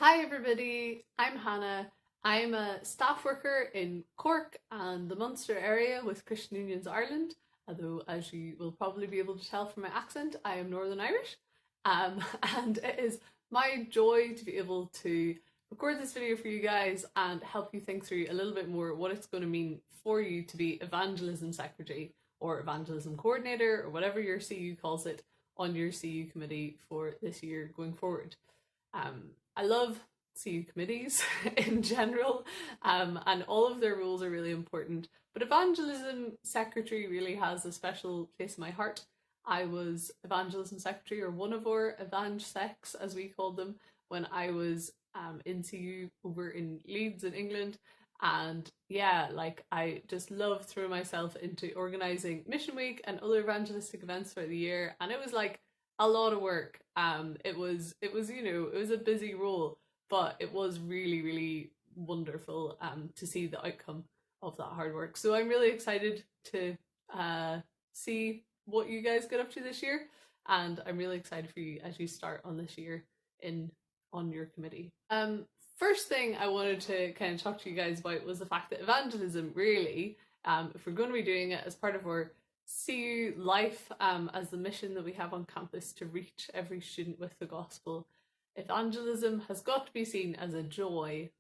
Hi everybody, I'm Hannah. I'm a staff worker in Cork and the Munster area with Christian Unions Ireland, although as you will probably be able to tell from my accent, I am Northern Irish. And it is my joy to be able to record this video for you guys and help you think through a little bit more what it's going to mean for you to be Evangelism Secretary or Evangelism Coordinator or whatever your CU calls it on your CU committee for this year going forward. I love CU committees in general, and all of their rules are really important. But Evangelism Secretary really has a special place in my heart. I was Evangelism Secretary, or one of our Evang Secs, as we called them, when I was in CU over in Leeds in England. And yeah, like I just love throwing myself into organising Mission Week and other evangelistic events throughout the year. And it was like a lot of work. It was it was a busy role, but it was really wonderful to see the outcome of that hard work. So I'm really excited to see what you guys get up to this year, and I'm really excited for you as you start on this year in on your committee. First thing I wanted to kind of talk to you guys about was the fact that evangelism really, if we're going to be doing it as part of our CU life, as the mission that we have on campus to reach every student with the gospel, evangelism has got to be seen as a joy,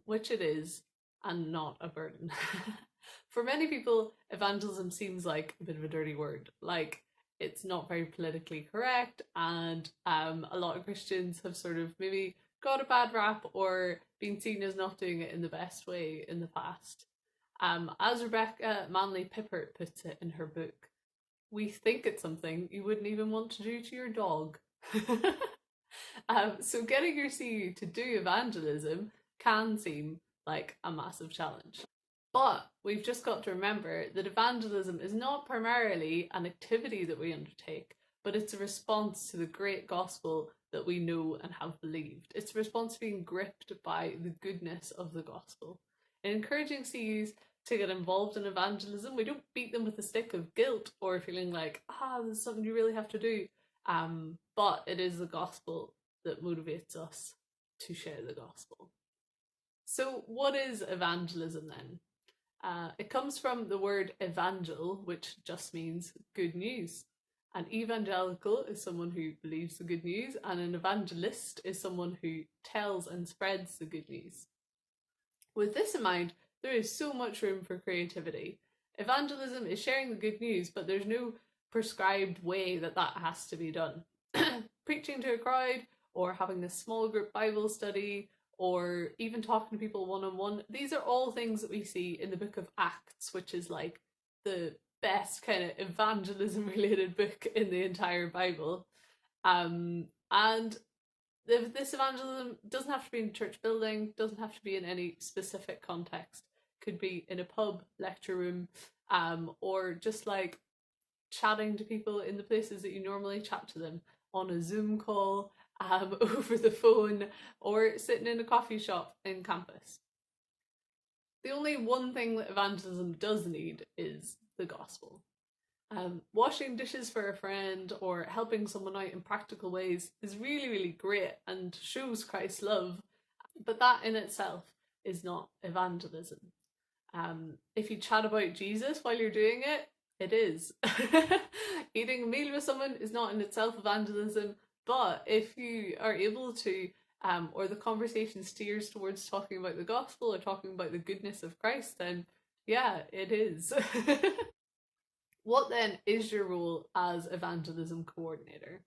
which it is, and not a burden. For many people, evangelism seems like a bit of a dirty word. Like, it's not very politically correct, and a lot of Christians have sort of maybe got a bad rap or been seen as not doing it in the best way in the past. As Rebecca Manley Pippert puts it in her book, we think it's something you wouldn't even want to do to your dog. So getting your CU to do evangelism can seem like a massive challenge. But we've just got to remember that evangelism is not primarily an activity that we undertake, but it's a response to the great gospel that we know and have believed. It's a response to being gripped by the goodness of the gospel. In encouraging CUs to get involved in evangelism, we don't beat them with a stick of guilt or feeling like, this is something you really have to do. But it is the gospel that motivates us to share the gospel. So what is evangelism then? It comes from the word evangel, which just means good news. An evangelical is someone who believes the good news, and an evangelist is someone who tells and spreads the good news. With this in mind, there is so much room for creativity. Evangelism is sharing the good news, but there's no prescribed way that has to be done. Preaching to a crowd, or having this small group Bible study, or even talking to people one-on-one, these are all things that we see in the book of Acts, which is like the best kind of evangelism related book in the entire Bible. And this evangelism doesn't have to be in a church building, doesn't have to be in any specific context. Could be in a pub, lecture room, or just like chatting to people in the places that you normally chat to them, on a Zoom call, over the phone, or sitting in a coffee shop in campus. The only one thing that evangelism does need is the gospel. Washing dishes for a friend or helping someone out in practical ways is really great and shows Christ's love, but that in itself is not evangelism. If you chat about Jesus while you're doing it, it is. Eating a meal with someone is not in itself evangelism, but if you are able to, or the conversation steers towards talking about the gospel or talking about the goodness of Christ, then yeah, it is. What then is your role as Evangelism Coordinator?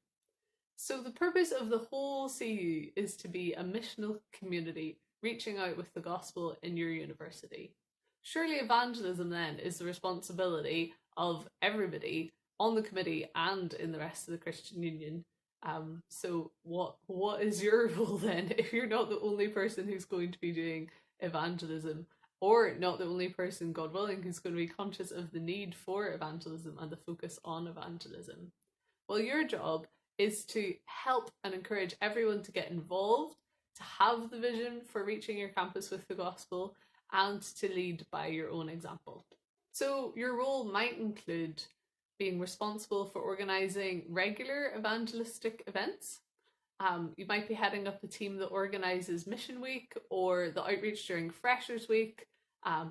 So the purpose of the whole CU is to be a missional community reaching out with the gospel in your university. Surely evangelism then is the responsibility of everybody on the committee and in the rest of the Christian Union. So what is your role then if you're not the only person who's going to be doing evangelism, or not the only person, God willing, who's going to be conscious of the need for evangelism and the focus on evangelism? Well, your job is to help and encourage everyone to get involved, to have the vision for reaching your campus with the gospel, and to lead by your own example. So your role might include being responsible for organising regular evangelistic events, You might be heading up the team that organises Mission Week or the outreach during Freshers Week,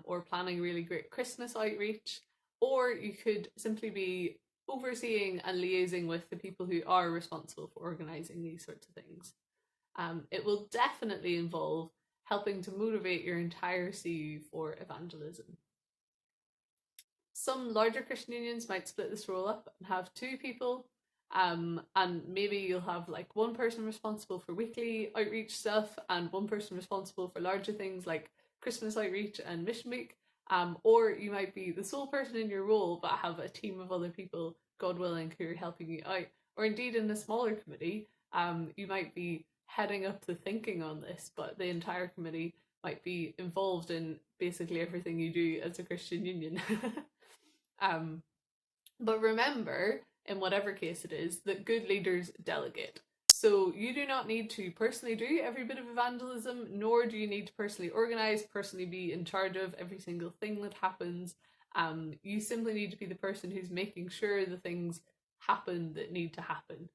or planning really great Christmas outreach. Or you could simply be overseeing and liaising with the people who are responsible for organising these sorts of things. It will definitely involve helping to motivate your entire CU for evangelism. Some larger Christian unions might split this role up and have two people, and maybe you'll have like one person responsible for weekly outreach stuff and one person responsible for larger things like Christmas outreach and Mission Week. Or you might be the sole person in your role but have a team of other people, God willing, who are helping you out. Or indeed in a smaller committee, you might be heading up the thinking on this, but the entire committee might be involved in basically everything you do as a Christian union. But remember, in whatever case it is, that good leaders delegate. So you do not need to personally do every bit of evangelism, nor do you need to personally organise, personally be in charge of every single thing that happens. You simply need to be the person who's making sure the things happen that need to happen.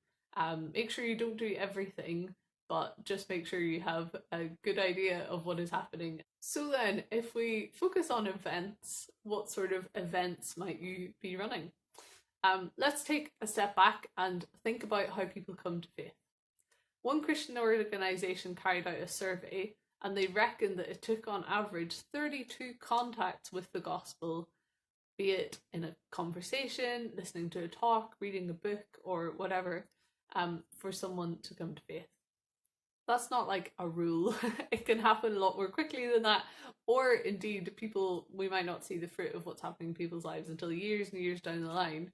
Make sure you don't do everything, but just make sure you have a good idea of what is happening. So then, if we focus on events, what sort of events might you be running? Let's take a step back and think about how people come to faith. One Christian organisation carried out a survey and they reckoned that it took on average 32 contacts with the gospel, be it in a conversation, listening to a talk, reading a book, or whatever, for someone to come to faith. That's not like a rule. It can happen a lot more quickly than that, or indeed we might not see the fruit of what's happening in people's lives until years and years down the line.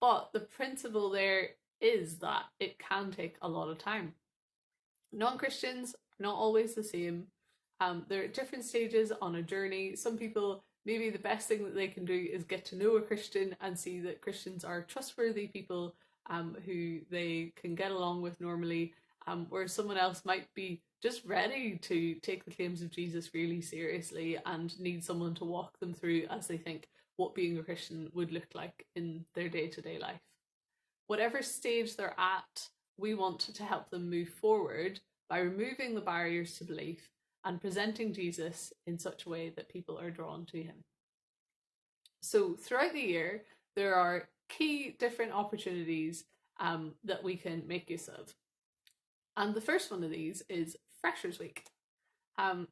But the principle there is that it can take a lot of time. Non-Christians are not always the same. They're at different stages on a journey. Some people, maybe the best thing that they can do is get to know a Christian and see that Christians are trustworthy people who they can get along with normally, whereas someone else might be just ready to take the claims of Jesus really seriously and need someone to walk them through as they think what being a Christian would look like in their day-to-day life. Whatever stage they're at, we want to help them move forward by removing the barriers to belief and presenting Jesus in such a way that people are drawn to him. So throughout the year, there are key different opportunities that we can make use of. And the first one of these is Freshers Week.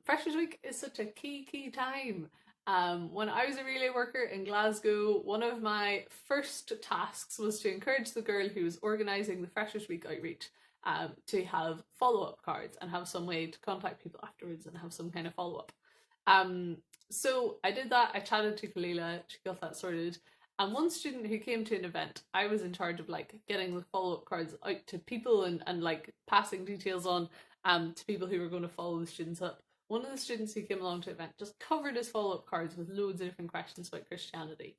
Freshers Week is such a key time. When I was a relay worker in Glasgow, one of my first tasks was to encourage the girl who was organising the Freshers Week outreach to have follow-up cards and have some way to contact people afterwards and have some kind of follow-up. So I did that. I chatted to Kalila, she got that sorted. And one student who came to an event, I was in charge of like getting the follow-up cards out to people and like passing details on to people who were going to follow the students up. One of the students who came along to the event just covered his follow-up cards with loads of different questions about Christianity.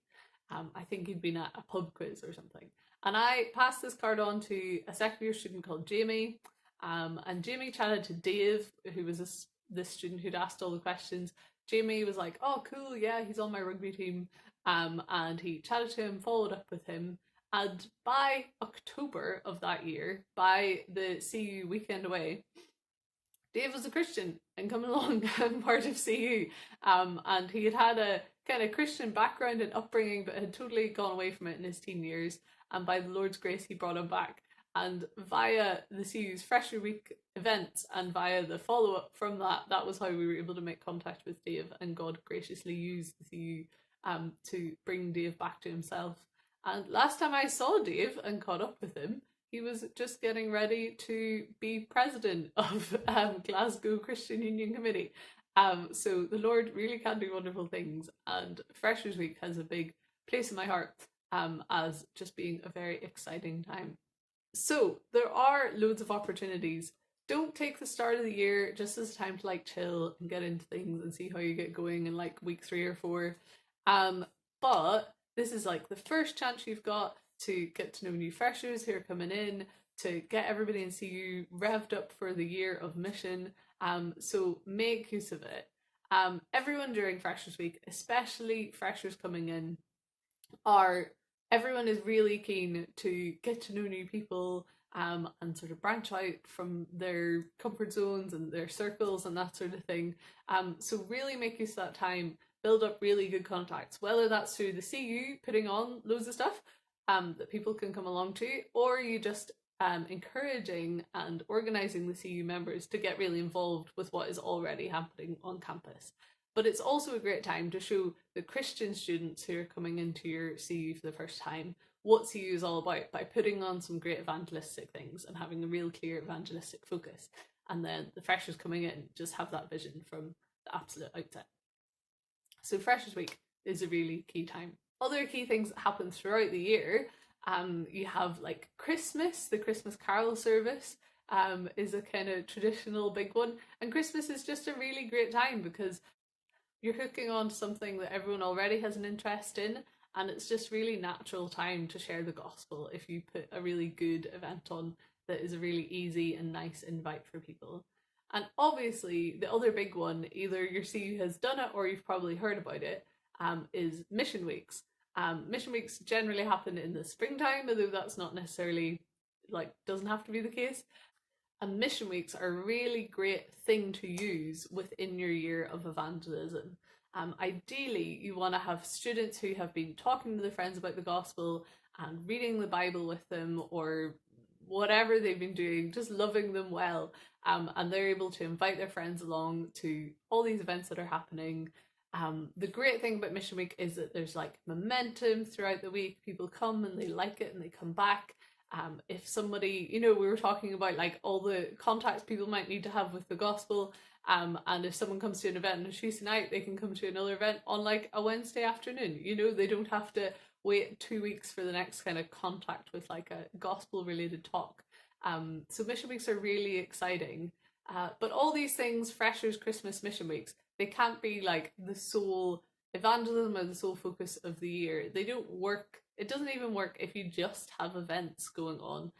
I think he'd been at a pub quiz or something. And I passed this card on to a second year student called Jamie. And Jamie chatted to Dave, who was this student who'd asked all the questions. Jamie was like, oh, cool, yeah, he's on my rugby team. And he chatted to him, followed up with him. And by October of that year, by the CU weekend away, Dave was a Christian and coming along and part of CU. And he had a kind of Christian background and upbringing, but had totally gone away from it in his teen years. And by the Lord's grace, he brought him back. And via the CU's Fresher Week events and via the follow-up from that was how we were able to make contact with Dave, and God graciously used the CU to bring Dave back to himself. And last time I saw Dave and caught up with him, he was just getting ready to be president of Glasgow Christian Union Committee. So the Lord really can do wonderful things, and Freshers Week has a big place in my heart as just being a very exciting time. So there are loads of opportunities. Don't take the start of the year just as a time to like chill and get into things and see how you get going in like week 3 or 4. But this is like the first chance you've got to get to know new freshers who are coming in, to get everybody in CU revved up for the year of mission. So make use of it. Everyone during Freshers Week, especially freshers coming in, everyone is really keen to get to know new people and sort of branch out from their comfort zones and their circles and that sort of thing. So really make use of that time, build up really good contacts, whether that's through the CU putting on loads of stuff that people can come along to, or you just encouraging and organising the CU members to get really involved with what is already happening on campus. But it's also a great time to show the Christian students who are coming into your CU for the first time what CU is all about by putting on some great evangelistic things and having a real clear evangelistic focus. And then the freshers coming in just have that vision from the absolute outset. So Freshers Week is a really key time. Other key things that happen throughout the year, you have like Christmas, the Christmas Carol service is a kind of traditional big one. And Christmas is just a really great time because you're hooking on to something that everyone already has an interest in, and it's just really natural time to share the gospel if you put a really good event on that is a really easy and nice invite for people. And obviously the other big one, either your CU has done it or you've probably heard about it, is mission weeks. Mission weeks generally happen in the springtime, although that's not necessarily, like, doesn't have to be the case. And mission weeks are a really great thing to use within your year of evangelism. Ideally, you want to have students who have been talking to their friends about the gospel and reading the Bible with them, or whatever they've been doing, just loving them well. And they're able to invite their friends along to all these events that are happening. The great thing about Mission Week is that there's like momentum throughout the week. People come and they like it and they come back. If somebody, we were talking about like all the contacts people might need to have with the gospel, and if someone comes to an event on a Tuesday night, they can come to another event on like a Wednesday afternoon. They don't have to wait 2 weeks for the next kind of contact with like a gospel related talk. So mission weeks are really exciting. But all these things, Freshers, Christmas, mission weeks, they can't be like the sole evangelism or the sole focus of the year. They don't work. It doesn't even work if you just have events going on.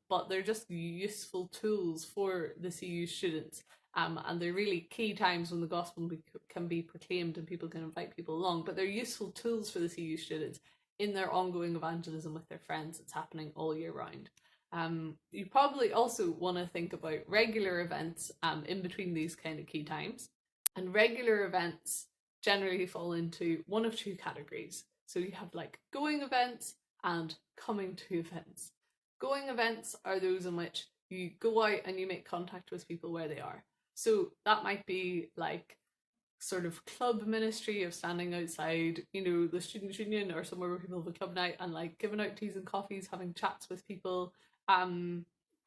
But they're just useful tools for the CU students. And they're really key times when the gospel can be proclaimed and people can invite people along. But they're useful tools for the CU students in their ongoing evangelism with their friends. It's happening all year round. You probably also want to think about regular events in between these kind of key times. And regular events generally fall into one of two categories. So you have like going events and coming to events. Going events are those in which you go out and you make contact with people where they are. So that might be like sort of club ministry of standing outside, the student union or somewhere where people have a club night and like giving out teas and coffees, having chats with people,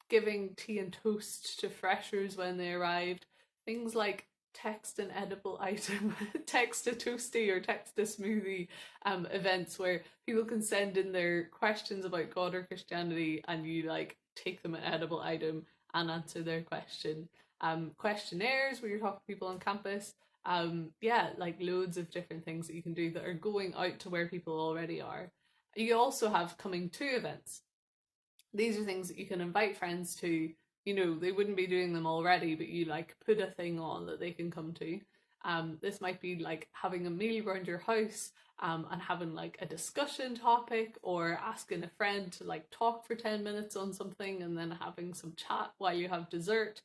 giving tea and toast to freshers when they arrived. Things like text an edible item, text a toasty or text a smoothie events where people can send in their questions about God or Christianity and you like take them an edible item and answer their question. Questionnaires where you're talking to people on campus. Like loads of different things that you can do that are going out to where people already are. You also have coming to events. These are things that you can invite friends to. They wouldn't be doing them already, but you like put a thing on that they can come to. This might be like having a meal around your house and having like a discussion topic, or asking a friend to like talk for 10 minutes on something and then having some chat while you have dessert.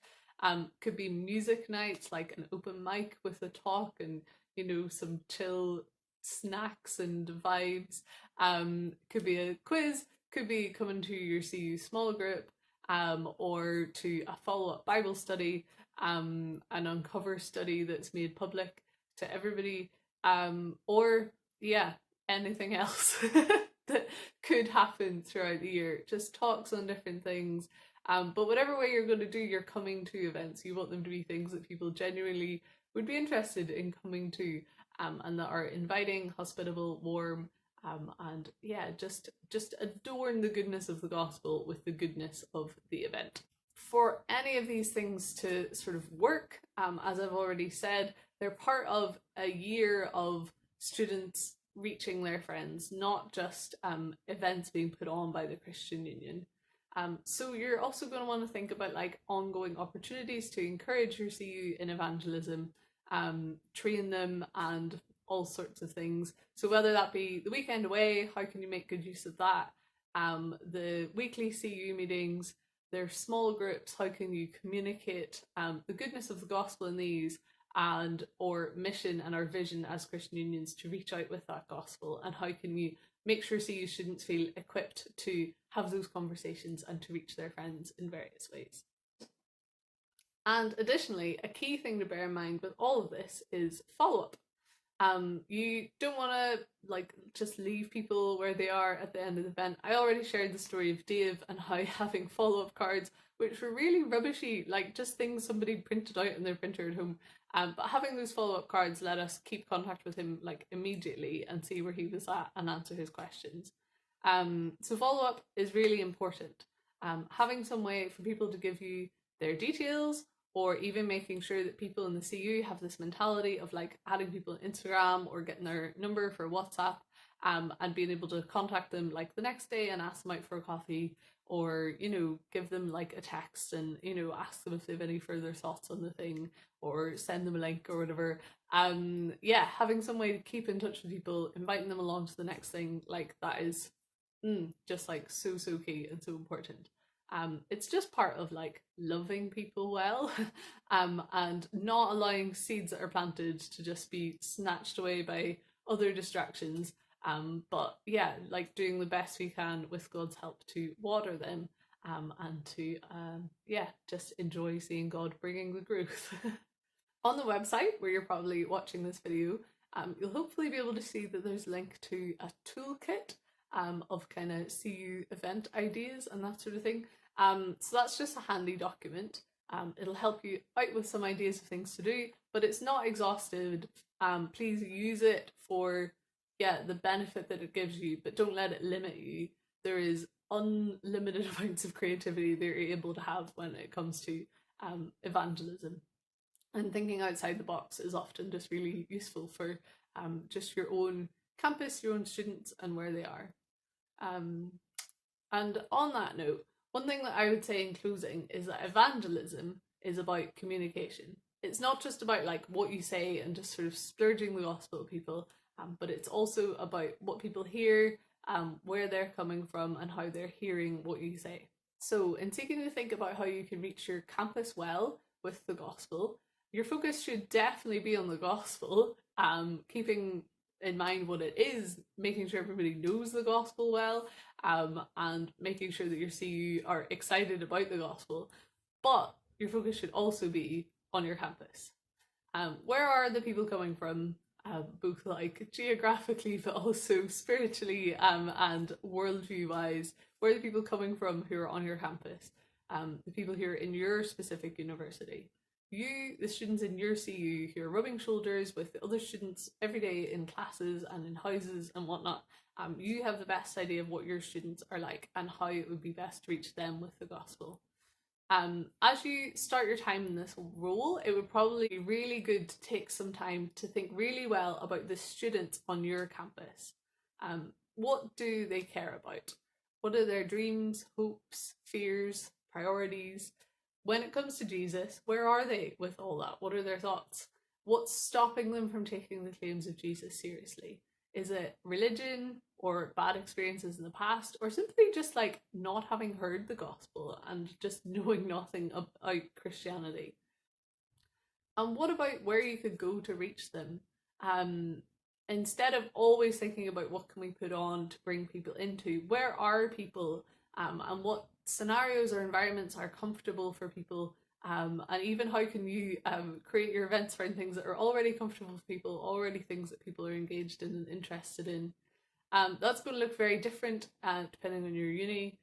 Could be music nights, like an open mic with a talk and some chill snacks and vibes. Could be a quiz, could be coming to your CU small group, or to a follow-up Bible study, an uncover study that's made public to everybody, or anything else that could happen throughout the year. Just talks on different things. But whatever way you're going to do your coming to events, you want them to be things that people genuinely would be interested in coming to, and that are inviting, hospitable, warm, and just adorn the goodness of the gospel with the goodness of the event. For any of these things to sort of work, as I've already said, they're part of a year of students reaching their friends, not just events being put on by the Christian Union. So you're also going to want to think about like ongoing opportunities to encourage your CU in evangelism, train them, and all sorts of things. So whether that be the weekend away, how can you make good use of that? the weekly CU meetings, their small groups, how can you communicate the goodness of the gospel in these, and our mission and our vision as Christian unions to reach out with that gospel, and how can you make sure CU students feel equipped to have those conversations and to reach their friends in various ways. And additionally, a key thing to bear in mind with all of this is follow-up. You don't want to like just leave people where they are at the end of the event. I already shared the story of Dave and how having follow-up cards, which were really rubbishy, like just things somebody printed out in their printer at home. But having those follow-up cards let us keep contact with him like immediately and see where he was at and answer his questions. So follow-up is really important. Having some way for people to give you their details, or even making sure that people in the CU have this mentality of like adding people on Instagram or getting their number for WhatsApp, and being able to contact them like the next day and ask them out for a coffee, or give them like a text and ask them if they have any further thoughts on the thing, or send them a link or whatever. Yeah, having some way to keep in touch with people, inviting them along to the next thing, like that is just like so key and so important. It's just part of like loving people well, and not allowing seeds that are planted to just be snatched away by other distractions. But yeah, like doing the best we can with God's help to water them, and to yeah, just enjoy seeing God bringing the growth. On the website where you're probably watching this video, you'll hopefully be able to see that there's a link to a toolkit of kind of CU event ideas and that sort of thing. So that's just a handy document. It'll help you out with some ideas of things to do, but it's not exhaustive. Please use it for the benefit that it gives you, but don't let it limit you. There is unlimited amounts of creativity that you're able to have when it comes to evangelism. And thinking outside the box is often just really useful for just your own campus, your own students, and where they are. And on that note, one thing that I would say in closing is that evangelism is about communication. It's not just about like what you say and just sort of splurging the gospel at people, but it's also about what people hear, where they're coming from, and how they're hearing what you say. So, in seeking to think about how you can reach your campus well with the gospel, your focus should definitely be on the gospel, keeping in mind what it is, making sure everybody knows the gospel well, and making sure that your CU are excited about the gospel. But your focus should also be on your campus. Where are the people coming from, both like geographically but also spiritually, and worldview wise? Where are the people coming from who are on your campus? The people who are in your specific university. You, the students in your CU who are rubbing shoulders with the other students every day in classes and in houses and whatnot, you have the best idea of what your students are like and how it would be best to reach them with the gospel. As you start your time in this role, it would probably be really good to take some time to think really well about the students on your campus. What do they care about? What are their dreams, hopes, fears, priorities? When it comes to Jesus, where are they with all that? What are their thoughts? What's stopping them from taking the claims of Jesus seriously? Is it religion or bad experiences in the past, or simply just like not having heard the gospel and just knowing nothing about Christianity? And what about where you could go to reach them? Instead of always thinking about what can we put on to bring people into, where are people, and what scenarios or environments are comfortable for people, and even how can you create your events around things that are already comfortable for people, already things that people are engaged in and interested in. That's going to look very different depending on your uni.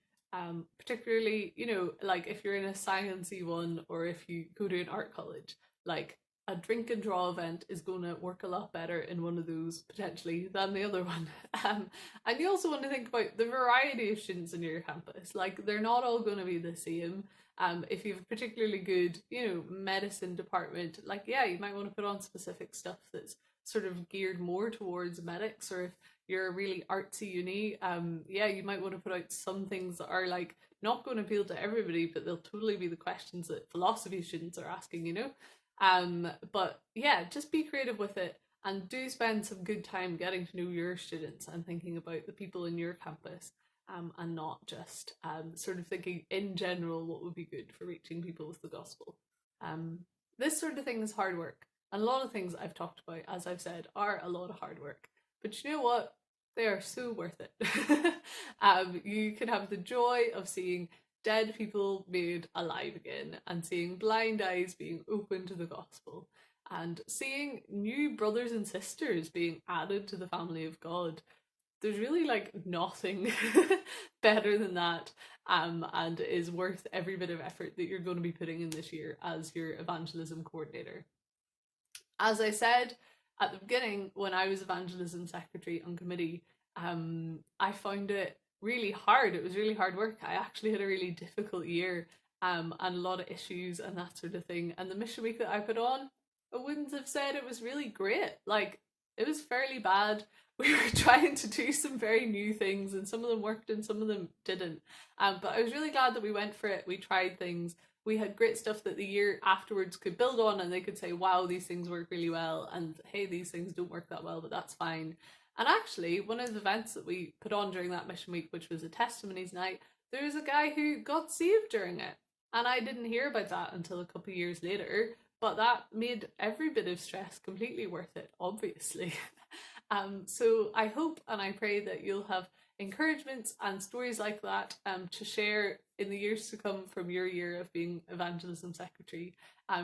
Particularly, like if you're in a sciencey one or if you go to an art college, like a drink and draw event is going to work a lot better in one of those potentially than the other one. And you also want to think about the variety of students in your campus. Like they're not all going to be the same. If you have a particularly good, medicine department, like you might want to put on specific stuff that's sort of geared more towards medics, or if you're a really artsy uni, you might want to put out some things that are like not going to appeal to everybody, but they'll totally be the questions that philosophy students are asking, But just be creative with it and do spend some good time getting to know your students and thinking about the people in your campus. and not just sort of thinking in general what would be good for reaching people with the gospel. Um, this sort of thing is hard work. And a lot of things I've talked about, as I've said, are a lot of hard work. But you know what? They are so worth it. You can have the joy of seeing dead people made alive again, and seeing blind eyes being opened to the gospel, and seeing new brothers and sisters being added to the family of God. There's really like nothing better than that, and is worth every bit of effort that you're going to be putting in this year as your evangelism coordinator. As I said at the beginning, when I was evangelism secretary on committee, I found it really hard. It was really hard work. I actually had a really difficult year, and a lot of issues and that sort of thing. And the mission week that I put on, I wouldn't have said it was really great. Like, it was fairly bad. We were trying to do some very new things, and some of them worked and some of them didn't. But I was really glad that we went for it. We tried things. We had great stuff that the year afterwards could build on, and they could say, wow, these things work really well, and hey, these things don't work that well, but that's fine. And actually, one of the events that we put on during that mission week, which was a testimonies night, there was a guy who got saved during it. And I didn't hear about that until a couple of years later, but that made every bit of stress completely worth it, obviously. So I hope and I pray that you'll have encouragements and stories like that to share in the years to come from your year of being evangelism secretary.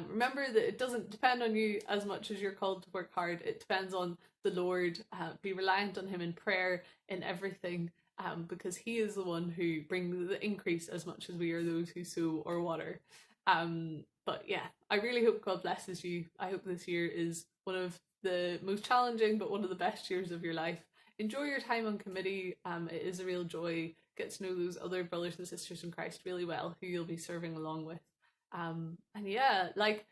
Remember that it doesn't depend on you as much as you're called to work hard. It depends on the Lord. Be reliant on him in prayer in everything, because he is the one who brings the increase as much as we are those who sow or water. But yeah, I really hope God blesses you. I hope this year is one of the most challenging but one of the best years of your life. Enjoy your time on committee. It is a real joy. Get to know those other brothers and sisters in Christ really well who you'll be serving along with. And yeah, like,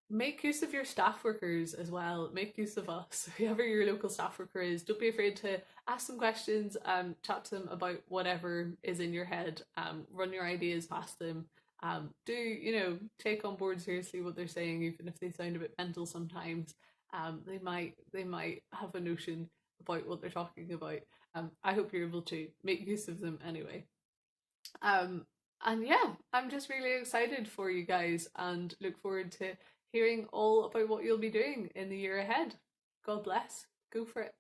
make use of your staff workers as well. Make use of us, whoever your local staff worker is. Don't be afraid to ask them questions, chat to them about whatever is in your head, run your ideas past them. Do, take on board seriously what they're saying, even if they sound a bit mental sometimes. They might have a notion about what they're talking about. I hope you're able to make use of them anyway. And yeah, I'm just really excited for you guys and look forward to hearing all about what you'll be doing in the year ahead. God bless. Go for it.